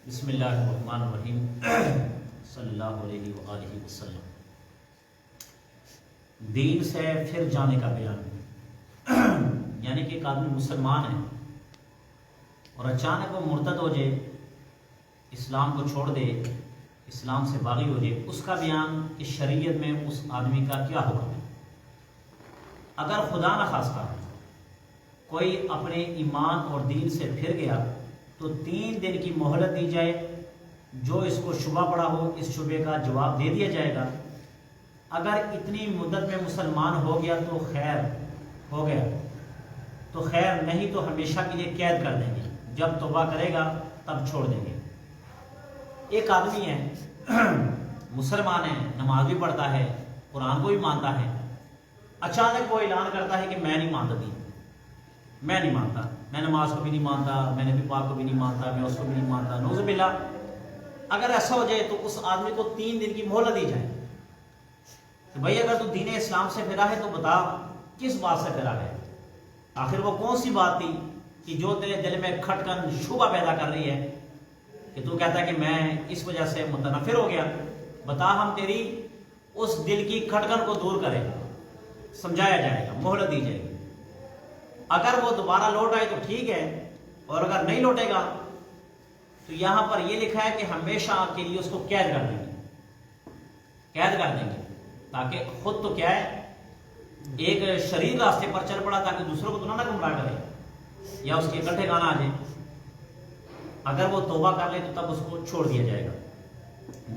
بسم اللہ الرحمن الرحیم صلی اللہ علیہ وآلہ وسلم۔ دین سے پھر جانے کا بیان، یعنی کہ ایک آدمی مسلمان ہے اور اچانک وہ مرتد ہو جائے، اسلام کو چھوڑ دے، اسلام سے باغی ہو جائے، اس کا بیان کہ شریعت میں اس آدمی کا کیا حکم ہے۔ اگر خدا نخواستہ کوئی اپنے ایمان اور دین سے پھر گیا تو 3 دن کی مہلت دی جائے، جو اس کو شبہ پڑا ہو اس شبے کا جواب دے دیا جائے گا۔ اگر اتنی مدت میں مسلمان ہو گیا تو خیر ہو گیا، تو خیر نہیں تو ہمیشہ کے لیے قید کر دیں گے، جب توبہ کرے گا تب چھوڑ دیں گے۔ ایک آدمی ہے، مسلمان ہے، نماز بھی پڑھتا ہے، قرآن کو بھی مانتا ہے، اچانک وہ اعلان کرتا ہے کہ میں نہیں مانتا دین، میں نہیں مانتا، میں نماز کو بھی نہیں مانتا، میں نبی پاک کو بھی نہیں مانتا، میں اس کو بھی نہیں مانتا، نعوذ باللہ۔ اگر ایسا ہو جائے تو اس آدمی کو 3 دن کی مہلت دی جائے کہ بھائی اگر تو دین اسلام سے پھرا ہے تو بتا کس بات سے پھرا ہے، آخر وہ کون سی بات تھی کہ جو تیرے دل میں کھٹکن شبہ پیدا کر رہی ہے کہ تو کہتا ہے کہ میں اس وجہ سے متنفر ہو گیا، بتا، ہم تیری اس دل کی کھٹکن کو دور کریں، سمجھایا جائے گا، مہلت دی جائے گی۔ اگر وہ دوبارہ لوٹ آئے تو ٹھیک ہے، اور اگر نہیں لوٹے گا تو یہاں پر یہ لکھا ہے کہ ہمیشہ کے لیے اس کو قید کر دیں گے، قید کر دیں گے، تاکہ خود تو کیا ہے ایک شریر راستے پر چل پڑا تاکہ دوسروں کو تو نہ گمراہ کرے یا اس کے اکٹھے گانا آ جائے۔ اگر وہ توبہ کر لے تو تب اس کو چھوڑ دیا جائے گا۔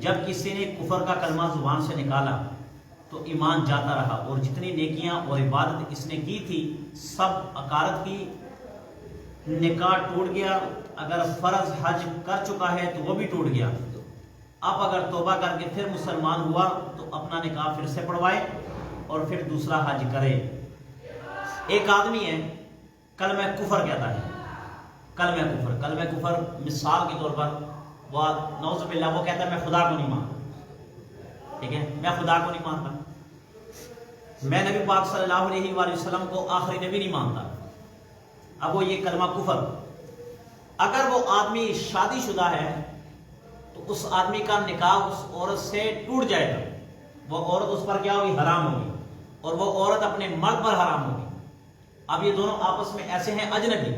جب کسی نے کفر کا کلمہ زبان سے نکالا تو ایمان جاتا رہا، اور جتنی نیکیاں اور عبادت اس نے کی تھی سب اکارت کی، نکاح ٹوٹ گیا۔ اگر فرض حج کر چکا ہے تو وہ بھی ٹوٹ گیا۔ اب اگر توبہ کر کے پھر مسلمان ہوا تو اپنا نکاح پھر سے پڑھوائے اور پھر دوسرا حج کرے۔ ایک آدمی ہے، کلمہ کفر کہتا ہے، کلمہ کفر مثال کے طور پر وہ نعوذ باللہ وہ کہتا ہے میں خدا کو نہیں مانتا، ٹھیک ہے، میں خدا کو نہیں مانتا، میں نبی پاک صلی اللہ علیہ وآلہ وسلم کو آخری نبی نہیں مانتا۔ اب وہ یہ کلمہ کفر، اگر وہ آدمی شادی شدہ ہے تو اس آدمی کا نکاح اس عورت سے ٹوٹ جائے گا، وہ عورت اس پر کیا ہوگی، حرام ہوگی، اور وہ عورت اپنے مرد پر حرام ہوگی۔ اب یہ دونوں آپس میں ایسے ہیں اجنبی،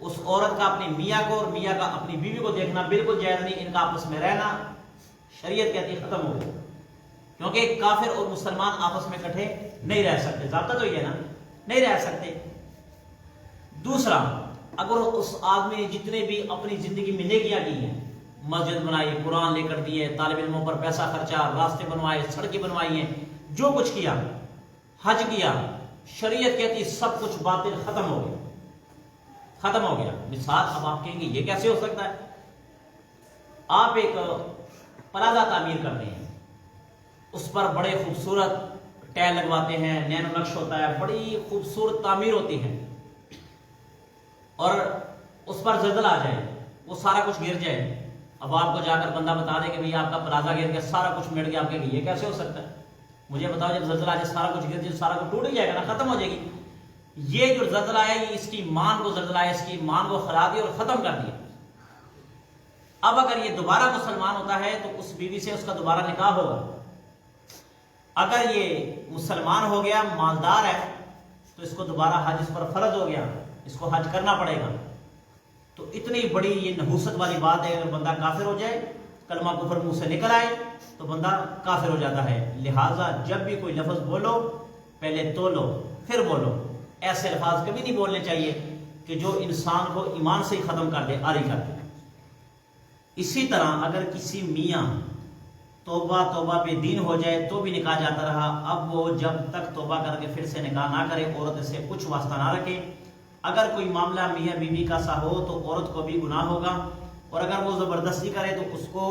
اس عورت کا اپنے میاں کو اور میاں کا اپنی بیوی کو دیکھنا بالکل جائز نہیں، ان کا آپس میں رہنا شریعت کہتی ہے ختم ہو گیا، کیونکہ کافر اور مسلمان آپس میں اکٹھے نہیں رہ سکتے، ضابطہ تو یہ ہے نا، نہیں رہ سکتے۔ دوسرا، اگر اس آدمی نے جتنے بھی اپنی زندگی میں نیکیاں کی ہیں، مسجد بنائی، قرآن لے کر دیے، طالب علموں پر پیسہ خرچا، راستے بنوائے، سڑکیں بنوائی ہیں، جو کچھ کیا، حج کیا، شریعت کہتی سب کچھ باطل ختم ہو گیا، ختم ہو گیا۔ مثال، اب آپ کہیں گے یہ کیسے ہو سکتا ہے؟ آپ ایک پلازہ تعمیر کرتے ہیں، اس پر بڑے خوبصورت ٹائل لگواتے ہیں، نینو نقش ہوتا ہے، بڑی خوبصورت تعمیر ہوتی ہے، اور اس پر زلزلہ آ جائے، وہ سارا کچھ گر جائے، اب آپ کو جا کر بندہ بتا دے کہ بھئی آپ کا پلازہ گر گیا، سارا کچھ مٹ گیا، آپ کہیں گے یہ کیسے ہو سکتا ہے؟ مجھے بتاؤ، جب زلزلہ آ جائے سارا کچھ گر جائے، سارا کچھ ٹوٹ ہی جائے گا نا، ختم ہو جائے گی۔ یہ جو زلزلہ آیا یہ اس کی ایمان کو زلزلہ آیا، اس کی ایمان کو خراب دیا اور ختم کر دیا۔ اب اگر یہ دوبارہ مسلمان ہوتا ہے تو اس بیوی سے اس کا دوبارہ نکاح ہوگا۔ اگر یہ مسلمان ہو گیا، مالدار ہے، تو اس کو دوبارہ حج اس پر فرض ہو گیا، اس کو حج کرنا پڑے گا۔ تو اتنی بڑی یہ نحوست والی بات ہے، اگر بندہ کافر ہو جائے، کلمہ کفر منہ سے نکل آئے تو بندہ کافر ہو جاتا ہے۔ لہٰذا جب بھی کوئی لفظ بولو پہلے تولو پھر بولو، ایسے الفاظ کبھی نہیں بولنے چاہیے کہ جو انسان کو ایمان سے ہی ختم کر دے، عاری کر دے۔ اسی طرح اگر کسی میاں توبہ پہ دین ہو جائے تو بھی نکاح جاتا رہا، اب وہ جب تک توبہ کر کے پھر سے نکاح نہ کرے، عورت سے کچھ واسطہ نہ رکھے۔ اگر کوئی معاملہ میاں بیوی کا سا ہو تو عورت کو بھی گناہ ہوگا، اور اگر وہ زبردستی کرے تو اس کو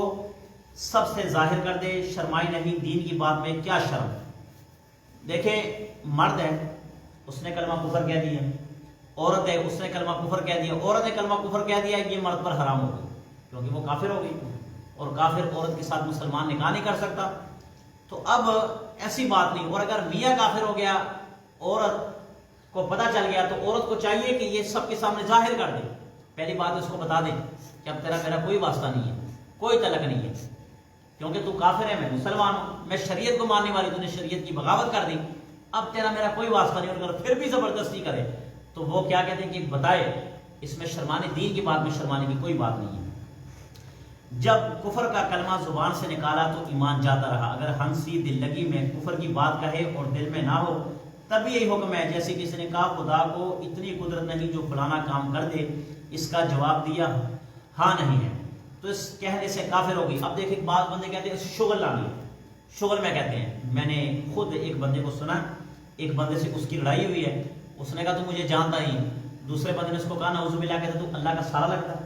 سب سے ظاہر کر دے، شرمائی نہیں، دین کی بات میں کیا شرم۔ دیکھیں، مرد ہے، اس نے کلمہ کفر کہہ دیا، عورت ہے، اس نے کلمہ کفر کہہ دیا، عورت نے کلمہ کفر کہہ دیا، یہ مرد پر حرام ہوگی کیونکہ وہ کافر ہو گئی، اور کافر عورت کے ساتھ مسلمان نکاح نہیں کر سکتا۔ تو اب ایسی بات نہیں۔ اور اگر میاں کافر ہو گیا، عورت کو پتہ چل گیا، تو عورت کو چاہیے کہ یہ سب کے سامنے ظاہر کر دے پہلی بات اس کو بتا دیں کہ اب تیرا میرا کوئی واسطہ نہیں ہے، کوئی تعلق نہیں ہے، کیونکہ تو کافر ہے، میں مسلمان ہوں، میں شریعت کو ماننے والی، تو نے شریعت کی بغاوت کر دی، اب تیرا میرا کوئی واسطہ نہیں۔ اور اگر پھر بھی زبردستی کرے تو وہ کیا کہتے ہیں کہ بتائے، اس میں شرمانے دین کی بات میں شرمانے کی کوئی بات نہیں ہے۔ جب کفر کا کلمہ زبان سے نکالا تو ایمان جاتا رہا، اگر ہنسی دل لگی میں کفر کی بات کہے اور دل میں نہ ہو تب بھی یہی حکم ہے، جیسے کسی نے کہا خدا کو اتنی قدرت نہیں جو فلانا کام کر دے، اس کا جواب دیا ہاں نہیں ہے، تو اس کہنے سے کافر ہوگی۔ اب دیکھیں بعض بندے کہتے ہیں شغل لا لیا، شغل میں کہتے ہیں، میں نے خود ایک بندے کو سنا، ایک بندے سے اس کی لڑائی ہوئی ہے، اس نے کہا تو مجھے جانتا نہیں، دوسرے بندے نے اس کو کہا نعوذ باللہ، کہتا تو اللہ کا سارا لگتا ہے،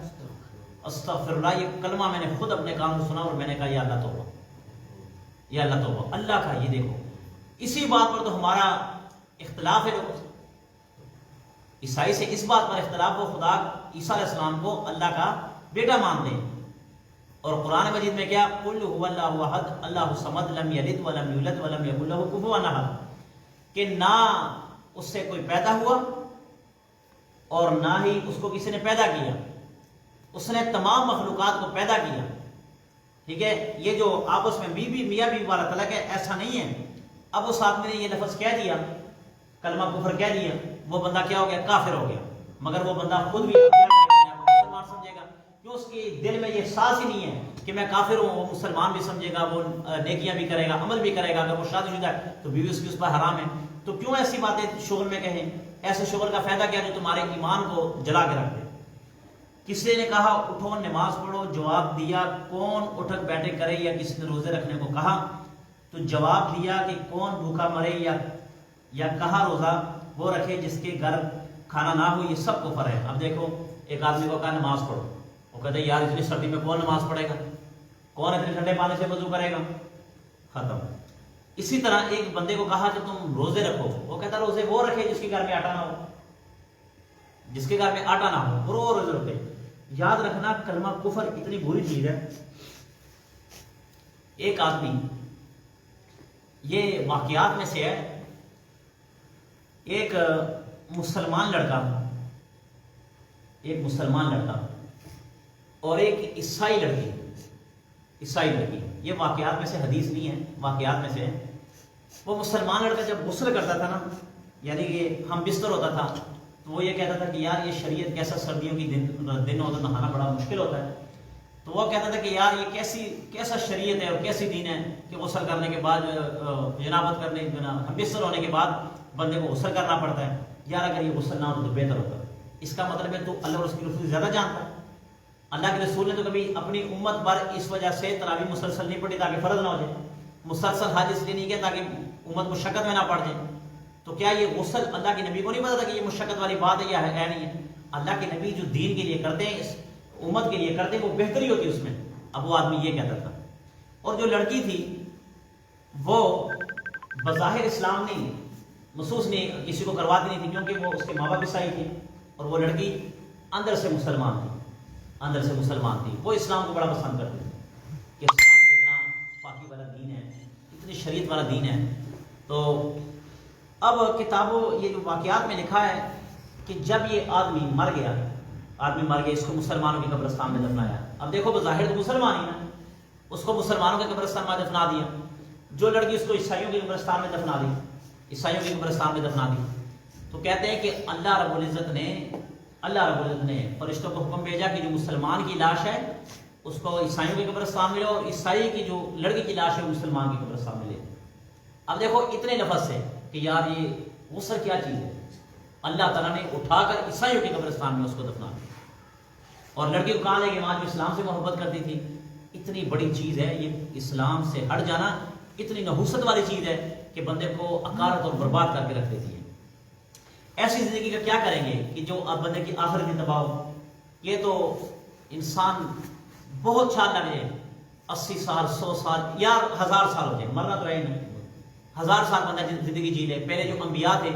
استغفر اللہ، یہ کلمہ میں نے خود اپنے کان سے سنا اور میں نے کہا یا اللہ توبہ، یا اللہ توبہ، اللہ کا۔ یہ دیکھو اسی بات پر تو ہمارا اختلاف ہے، عیسائی سے اس بات پر اختلاف ہو خدا عیسیٰ علیہ السلام کو اللہ کا بیٹا مانتے ہیں، اور قرآن مجید میں کیا قل هو اللہ احد اللہ الصمد لم یلد ولم یولد ولم یکن له کفوا احد، کہ نہ اس سے کوئی پیدا ہوا اور نہ ہی اس کو کسی نے پیدا کیا، اس نے تمام مخلوقات کو پیدا کیا، ٹھیک ہے۔ یہ جو آپس میں بیوی میاں بیوی والا طلاق ہے، ایسا نہیں ہے۔ اب اس آدمی نے یہ لفظ کہہ دیا، کلمہ کفر کہہ دیا، وہ بندہ کیا ہو گیا؟ کافر ہو گیا، مگر وہ بندہ خود بھی مسلمان سمجھے گا، کیوں؟ اس کے دل میں یہ احساس ہی نہیں ہے کہ میں کافر ہوں، وہ مسلمان بھی سمجھے گا، وہ نیکیاں بھی کرے گا، عمل بھی کرے گا، اگر وہ شادی شدہ ہے تو بیوی اس کی اس پر حرام ہے، تو کیوں ایسی باتیں شغل میں کہیں؟ ایسے شغل کا فائدہ کیا جو تمہارے ایمان کو جلا کے رکھ دے۔ کسی نے کہا اٹھو نماز پڑھو، جواب دیا کون اٹھک بیٹھے کرے، یا کسی نے روزے رکھنے کو کہا تو جواب دیا کہ کون بھوکا مرے، یا کہا روزہ وہ رکھے جس کے گھر کھانا نہ ہو، یہ سب کفر ہے۔ اب دیکھو ایک آدمی کو کہا نماز پڑھو، وہ کہتے ہیں یار اتنی سردی میں کون نماز پڑھے گا، کون اتنے ٹھنڈے پانی سے وضو کرے گا، ختم۔ اسی طرح ایک بندے کو کہا کہ تم روزے رکھو، وہ کہتا روزے وہ رکھے جس کے گھر میں آٹا نہ ہو، جس کے گھر میں آٹا نہ ہو، وہ روزے رکھے۔ یاد رکھنا کلمہ کفر اتنی بری چیز ہے۔ ایک آدمی، یہ واقعات میں سے ہے، ایک مسلمان لڑکا اور ایک عیسائی لڑکی، یہ واقعات میں سے حدیث نہیں ہے، واقعات میں سے ہے۔ وہ مسلمان لڑکا جب غسل کرتا تھا نا، یعنی کہ ہم بستر ہوتا تھا، تو وہ یہ کہتا تھا کہ یار یہ شریعت کیسا، سردیوں کی دن ہوتا، نہانا بڑا مشکل ہوتا ہے، تو وہ کہتا تھا کہ یار یہ کیسا شریعت ہے اور کیسی دین ہے کہ غسل کرنے کے بعد جنابت کرنے، ہم بستر ہونے کے بعد بندے کو غسل کرنا پڑتا ہے، یار اگر یہ غسل نہ ہو تو بہتر ہوتا ہے۔ اس کا مطلب ہے تو اللہ اور اس کی رسول زیادہ جانتا ہے۔ اللہ کے رسول نے تو کبھی اپنی امت پر اس وجہ سے تراویح مسلسل نہیں پڑھی تاکہ فرض نہ ہو جائے، مسلسل حج اس لیے نہیں کیا تاکہ امت مشقت میں نہ پڑ جائے۔ تو کیا یہ غسل اللہ کے نبی کو نہیں پتا تھا کہ یہ مشقت والی بات ہے یا ہے نہیں ہے؟ اللہ کے نبی جو دین کے لیے کرتے ہیں، اس امت کے لیے کرتے ہیں، وہ بہتری ہوتی ہے اس میں۔ اب وہ آدمی یہ کہتا تھا، اور جو لڑکی تھی وہ بظاہر اسلام نہیں، محسوس نہیں، کسی کو کرواتی نہیں تھی، کیونکہ وہ اس کے ماں باپ عیسائی تھے، اور وہ لڑکی اندر سے مسلمان تھی، وہ اسلام کو بڑا پسند کرتی تھی کہ اسلام کتنا پاکی والا دین ہے، اتنی شریعت والا دین ہے۔ تو اب کتابوں یہ جو واقعات میں لکھا ہے کہ جب یہ آدمی مر گیا، اس کو مسلمانوں کے قبرستان میں دفنایا۔ اب دیکھو بظاہر تو مسلمان ہی نا، اس کو مسلمانوں کے قبرستان میں دفنا دیا، جو لڑکی اس کو عیسائیوں کے قبرستان میں دفنا دی، تو کہتے ہیں کہ اللہ رب العزت نے فرشتوں کو حکم بھیجا کہ جو مسلمان کی لاش ہے اس کو عیسائیوں کے قبرستان میں لے، اور عیسائی کی جو لڑکی کی لاش ہے وہ مسلمان کے قبرستان میں لے۔ اب دیکھو اتنے لفظ سے کہ یار یہ غسل کیا چیز ہے، اللہ تعالیٰ نے اٹھا کر عیسائیوں کے قبرستان میں اس کو دفنا دیا، اور لڑکی کو کہا لے کہ ماں جو اسلام سے محبت کرتی تھی۔ اتنی بڑی چیز ہے یہ، اسلام سے ہٹ جانا اتنی نحوست والی چیز ہے کہ بندے کو اکارت اور برباد کر کے رکھ دیتی ہے۔ ایسی زندگی کا کیا کریں گے کہ جو اب بندے کی آخرت کی تباہ ہو؟ یہ تو انسان بہت سال لگ جائے، 80 سال 100 سال یا 1000 سال ہو جائے، مرنا تو ہے نہیں، 1000 سال بندہ زندگی جی لے۔ پہلے جو انبیاء تھے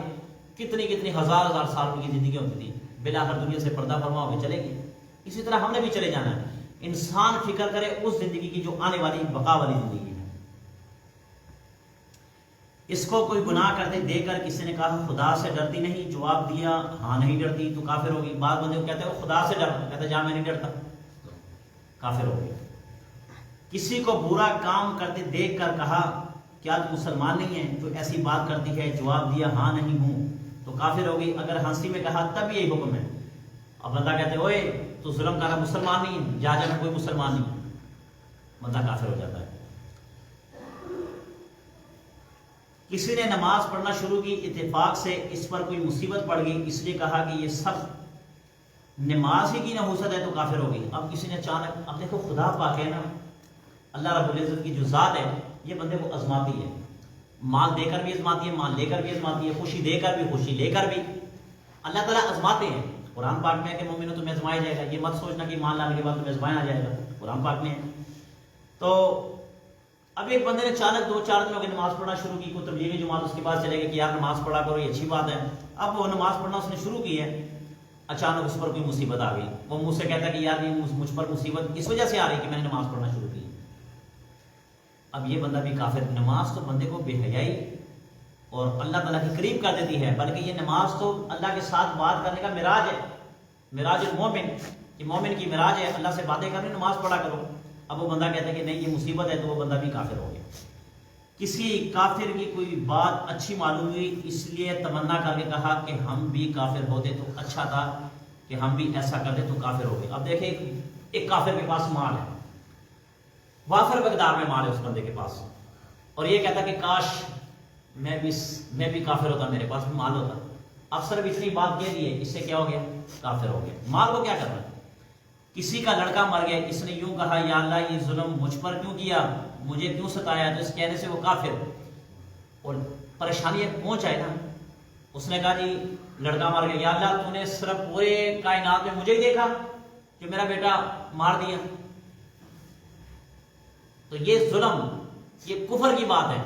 کتنی ہزار سال ان کی زندگی ہوتی تھی، بالآخر دنیا سے پردہ فرما ہو کے چلے گئے۔ اسی طرح ہم نے بھی چلے جانا ہے۔ انسان فکر کرے اس زندگی کی جو آنے والی بقا والی زندگی ہے۔ اس کو کوئی گناہ کرتے دے کر کسی نے کہا خدا سے ڈرتی نہیں، جواب دیا ہاں نہیں ڈرتی، تو کافر ہوگی۔ بعض بندے کو کہتے ہیں وہ خدا سے ڈر، کہتے جا میں نہیں ڈرتا، کافر ہو گیا۔ کسی کو برا کام کرتے دیکھ کر کہا کیا تو مسلمان نہیں ہے جو ایسی بات کرتی ہے، جواب دیا ہاں نہیں ہوں، تو کافر ہوگی۔ اگر ہنسی میں کہا تب یہی حکم ہے۔ اب بندہ کہتے اوئے تو ظلم کر رہا، مسلمان نہیں ہے، جا میں کوئی مسلمان نہیں، بندہ کافر ہو جاتا ہے۔ کسی نے نماز پڑھنا شروع کی، اتفاق سے اس پر کوئی مصیبت پڑ گئی، اس لیے کہا کہ یہ سب نماز ہی کی نحوست ہے، تو کافر ہو گئی۔ اب کسی نے اچانک، اب دیکھو خدا پاک ہے نا، اللہ رب العزت کی جو ذات ہے یہ بندے کو آزماتی ہے، مال دے کر بھی آزماتی ہے، مال لے کر بھی آزماتی ہے، خوشی دے کر بھی، خوشی لے کر بھی، اللہ تعالیٰ آزماتے ہیں۔ قرآن پاک میں ہے کہ مومنوں تمہیں آزمایا جائے گا، یہ مت سوچنا کہ مان لانے کے بعد تمہیں آزمایا جائے گا، قرآن پاک میں ہے۔ تو اب ایک بندے نے اچانک 2-4 دن ہو گئے نماز پڑھنا شروع کی، کوئی تبلیغی جماعت اس کے پاس چلے گئی کہ یار نماز پڑھا کرو، یہ اچھی بات ہے۔ اب وہ نماز پڑھنا اس نے شروع کی ہے، اچانک اس پر کوئی مصیبت آ گئی، وہ مجھ سے کہتا ہے کہ یار یہ مجھ پر مصیبت اس وجہ سے آ رہی ہے کہ میں نے نماز پڑھنا شروع کی۔ اب یہ بندہ بھی کافر۔ نماز تو بندے کو بے حیائی اور اللہ تعالیٰ کے قریب کر دیتی ہے، بلکہ یہ نماز تو اللہ کے ساتھ بات کرنے کا معراج ہے، معراج المومن، کہ مومن کی معراج ہے، اللہ سے باتیں کرنی، نماز پڑھا کرو۔ اب وہ بندہ کہتا ہے کہ نہیں یہ مصیبت ہے، تو وہ بندہ بھی کافر ہو گیا۔ کسی کافر کی کوئی بات اچھی معلوم ہوئی، اس لیے تمنا کر کے کہا کہ ہم بھی کافر ہوتے تو اچھا تھا، کہ ہم بھی ایسا کرتے تو کافر ہو گئے۔ اب دیکھیں ایک کافر کے پاس مال ہے، وافر مقدار میں مال ہے اس بندے کے پاس، اور یہ کہتا کہ کاش میں بھی کافر ہوتا، میرے پاس بھی مال ہوتا۔ اب صرف اتنی بات کہہ دی ہے، اس سے کیا ہو گیا؟ کافر ہو گیا۔ مال کو کیا کرنا ہے؟ کسی کا لڑکا مر گیا، اس نے یوں کہا یا اللہ یہ ظلم مجھ پر کیوں کیا، مجھے کیوں ستایا، تو اس کہنے سے وہ کافر، اور پریشانی پہنچ آئے نا۔ اس نے کہا جی لڑکا مر گیا، یا اللہ تو نے صرف پورے کائنات میں مجھے ہی دیکھا کہ میرا بیٹا مار دیا، تو یہ ظلم، یہ کفر کی بات ہے،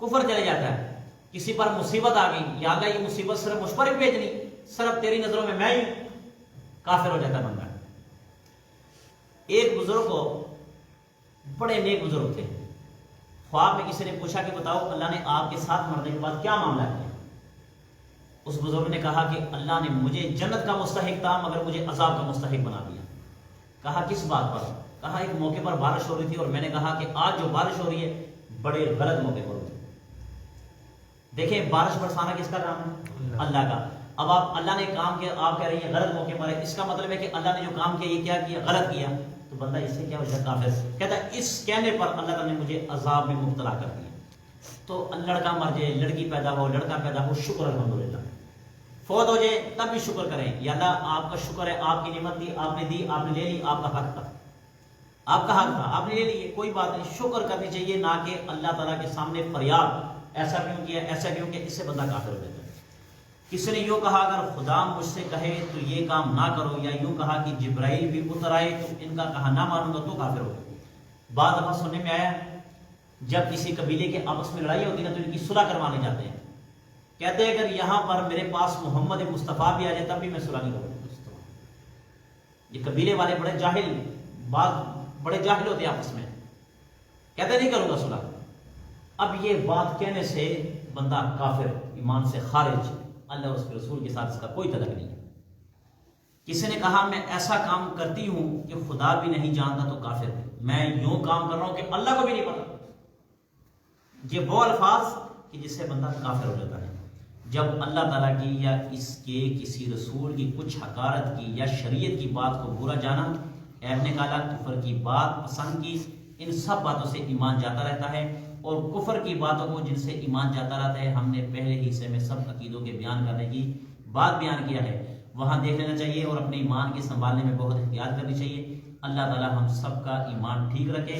کفر چلے جاتا ہے۔ کسی پر مصیبت آ گئی، یا اللہ یہ مصیبت صرف مجھ پر ہی بھیجنی، صرف تیری نظروں میں ہی، کافر ہو جاتا ہے بندہ۔ ایک بزرگ کو، بڑے نیک بزرگ تھے، خواب میں کسی نے پوچھا کہ بتاؤ اللہ نے آپ کے ساتھ مرنے کے بعد کیا معاملہ کیا؟ اس بزرگ نے کہا کہ اللہ نے مجھے جنت کا مستحق تھا مگر مجھے عذاب کا مستحق بنا دیا۔ کہا کس بات پر؟ کہا ایک موقع پر بارش ہو رہی تھی اور میں نے کہا کہ آج جو بارش ہو رہی ہے بڑے غلط موقع پر ہوتی۔ دیکھیں بارش برسانا کس کا کام ہے؟ اللہ کا۔ اب آپ اللہ نے کام کیا، آپ کہہ رہی ہیں غلط موقع پر ہے، اس کا مطلب ہے کہ اللہ نے جو کام کیا یہ کیا کیا؟ غلط کیا، تو بندہ اس سے کیا ہو جاتا؟ کافر۔ کہتا ہے اس کہنے پر اللہ تعالیٰ نے مجھے عذاب میں مبتلا کر دیا۔ تو لڑکا مر جائے، لڑکی پیدا ہو، لڑکا پیدا ہو، شکر الحمدللہ۔ فوت ہو جائے تب بھی شکر کریں، یا اللہ آپ کا شکر ہے، آپ کی نعمت دی، آپ نے دی، آپ نے لے لی، آپ کا حق تھا، آپ کا حق تھا، آپ نے لے لی، کوئی بات نہیں، شکر کرنی چاہیے، نہ کہ اللہ تعالیٰ کے سامنے فریاد ایسا کیوں کیا، ایسا کیوں کہ اس سے بندہ کافر ہو جاتا ہے۔ کسی نے یوں کہا اگر خدا مجھ سے کہے تو یہ کام نہ کرو، یا یوں کہا کہ جبرائیل بھی اتر آئے تو ان کا کہا نہ مانوں گا تو کافر ہو۔ بعض دفعہ سننے میں آیا جب کسی قبیلے کے آپس میں لڑائی ہوتی ہے تو ان کی صلح کروانے جاتے ہیں، کہتے ہیں اگر یہاں پر میرے پاس محمد مصطفیٰ بھی آ جائے تب بھی میں صلح نہیں کروں گا۔ یہ قبیلے والے بڑے جاہل، بعض بڑے جاہل ہوتے ہیں آپس میں، کہتے نہیں کروں گا صلح۔ اب یہ بات کہنے سے بندہ کافر، ایمان سے خارج، اللہ اور اس کے رسول کے ساتھ اس کا کوئی تعلق نہیں ہے۔ کسی نے کہا میں ایسا کام کرتی ہوں کہ خدا بھی نہیں جانتا تو کافر ہے، میں یوں کام کر رہا ہوں کہ اللہ کو بھی نہیں پتا۔ یہ وہ الفاظ کہ جس سے بندہ کافر ہو جاتا ہے۔ جب اللہ تعالیٰ کی یا اس کے کسی رسول کی کچھ حقارت کی یا شریعت کی بات کو برا جانا، عیب نکالا، کفر کی بات پسند کی، ان سب باتوں سے ایمان جاتا رہتا ہے۔ اور کفر کی باتوں کو جن سے ایمان جاتا رہتا ہے، ہم نے پہلے حصے میں سب عقیدوں کے بیان کرنے کی بات بیان کیا ہے، وہاں دیکھ لینا چاہیے اور اپنے ایمان کے سنبھالنے میں بہت احتیاط کرنی چاہیے۔ اللہ تعالیٰ ہم سب کا ایمان ٹھیک رکھے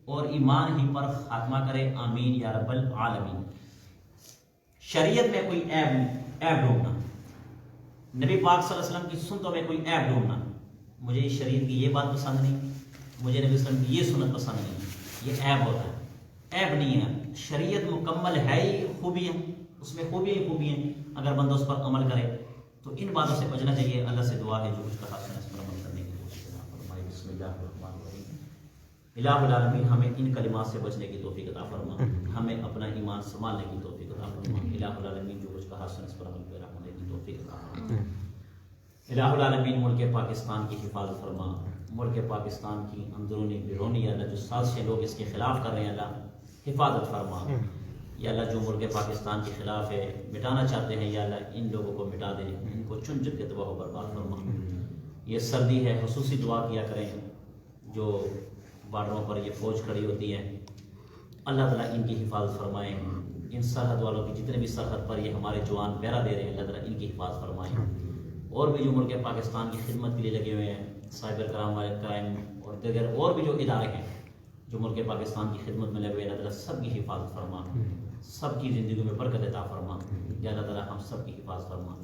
اور ایمان ہی پر خاتمہ کرے، آمین یا رب العالمین۔ شریعت میں کوئی عیب ڈھونڈنا، نبی پاک صلی اللہ علیہ وسلم کی سنتوں میں کوئی عیب ڈھونڈنا، مجھے شریعت کی یہ بات پسند نہیں، مجھے نبی صلی اللہ علیہ وسلم کی یہ سنت پسند نہیں، یہ عیب ہوتا ہے۔ عیب نہیں ہے، شریعت مکمل ہے ہی خوبی ہے، اس میں خوبی ہی خوبی ہیں، اگر بندہ اس پر عمل کرے تو ان باتوں سے بچنا چاہیے۔ اللہ سے دعا ہے جو کچھ کہا اس پر عمل کرنے کی کوشش کرنا۔ بسم اللہ الرحمن الرحیم۔ الہ العالمین ہمیں ان کلمات سے بچنے کی توفیق عطا فرما، ہمیں اپنا ایمان سنبھالنے کی توفیق عطا فرما۔ الہ العالمین جو کچھ کہا سن اس پر عمل پیرا ہونے کی توفیق عطا فرما۔ الہ العالمین ملک پاکستان کی حفاظت فرما، ملک پاکستان کی اندرونی بیرونی اللہ جو سازشیں لوگ اس کے خلاف کر رہے ہیں اللہ حفاظت فرما۔ یا اللہ جو ملک پاکستان کے خلاف ہے مٹانا چاہتے ہیں یا اللہ ان لوگوں کو مٹا دے، ان کو چن چن کے تباہ و برباد فرما۔ یہ سردی ہے، خصوصی دعا کیا کریں جو بارڈروں پر یہ فوج کھڑی ہوتی ہے، اللہ تعالیٰ ان کی حفاظت فرمائیں۔ ان سرحد والوں کی جتنے بھی سرحد پر یہ ہمارے جوان پہرا دے رہے ہیں اللہ تعالیٰ ان کی حفاظت فرمائیں۔ اور بھی جو ملک پاکستان کی خدمت کے لیے لگے ہوئے ہیں، سائبر کرائم اور دیگر اور بھی جو ادارے ہیں جو ملک پاکستان کی خدمت میں لگے ہوئے، اللہ تعالیٰ سب کی حفاظت فرما، سب کی زندگی میں برکت عطا فرما۔ یا اللہ تعالیٰ ہم سب کی حفاظت فرما۔